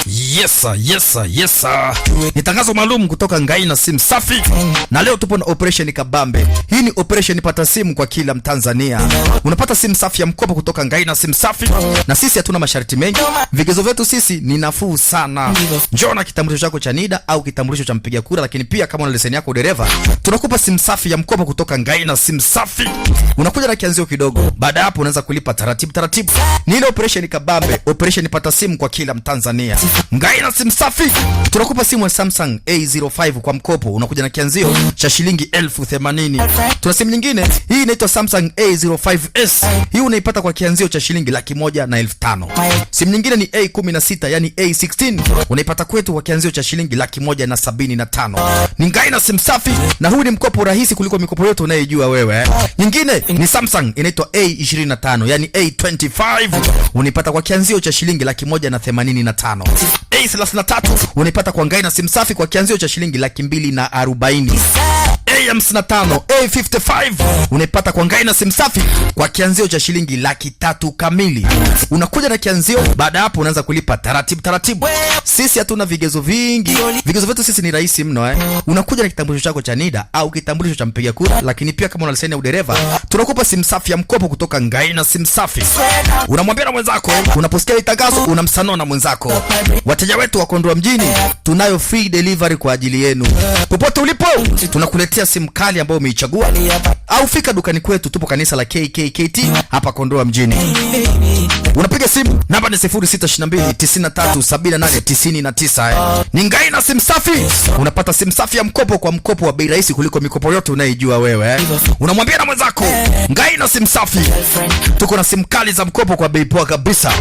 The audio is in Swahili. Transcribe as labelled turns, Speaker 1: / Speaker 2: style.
Speaker 1: Yes sir. Ni tangazo maalum kutoka Ngai na simu safi. Na leo tupo na operation kabambe. Hii ni operation pata simu kwa kila Mtanzania. Unapata simu safi ya mkopo kutoka Ngai na simu safi. Na sisi hatuna masharti mengi. Vigezo vyetu sisi ni nafuu sana. Njoo na kitambulisho chako cha NIDA au kitambulisho cha mpiga kura, lakini pia kama una leseni yako dereva, tunakupa simu safi ya mkopo kutoka Ngai na simu safi. Unakuja na kianzio kidogo. Baada hapo unaanza kulipa taratibu. Ni ile operation kabambe, operation pata simu kwa kila Mtanzania. Ngai na simu safi. Tunakupa simu ya Samsung A05 kwa mkopo. Unakuja na kianzio cha shilingi 1080. Tuna simu nyingine, hii inaitwa Samsung A05s. Hii unaipata kwa kianzio cha shilingi 1,105. Simu nyingine ni A16 yani A16. Unaipata kwetu kwa kianzio cha shilingi 175. Ni Ngai na simu safi, na huu ni mkopo rahisi kuliko mikopo yote unayojua wewe. Nyingine ni Samsung inaitwa A25 yani A25. Unaipata kwa kianzio cha shilingi 185. A33 unaipata kwa Ngai na simu safi kwa kianzio cha shilingi 240. A55, A55 unaipata kwa Ngai na simu safi kwa kianzio cha shilingi 300,000 kamili. Unakuja na kianzio, baada hapo unaanza kulipa taratibu. Sisi hatuna vigezo vingi. Vigezo vyetu sisi ni rahisi mno Unakuja na kitambulisho chako cha NIDA au kitambulisho cha mpiga kura, lakini pia kama una leseni ya udereva, tunakupa simu safi ya mkopo kutoka Ngai na simu safi. Unamwambia na mwenzako, unaposikia tangazo unamsanua na mwenzako. Wateja wetu wa Kondoa mjini, tunayo free delivery kwa ajili yenu. Popote ulipo, tunakuletea simu kali ambayo umeichagua. Au fika dukani kwetu, tupo kanisa la KKKT hapa Kondoa mjini. Unapiga simu, namba ni 0622 93 78 99. Ni Ngai na simu safi. Unapata simu safi ya mkopo kwa mkopo wa bei rahisi kuliko mikopo yote unayojua wewe. Unamwambia na mwenzako, Ngai na simu safi. Tuko na simu kali za mkopo kwa bei poa kabisa.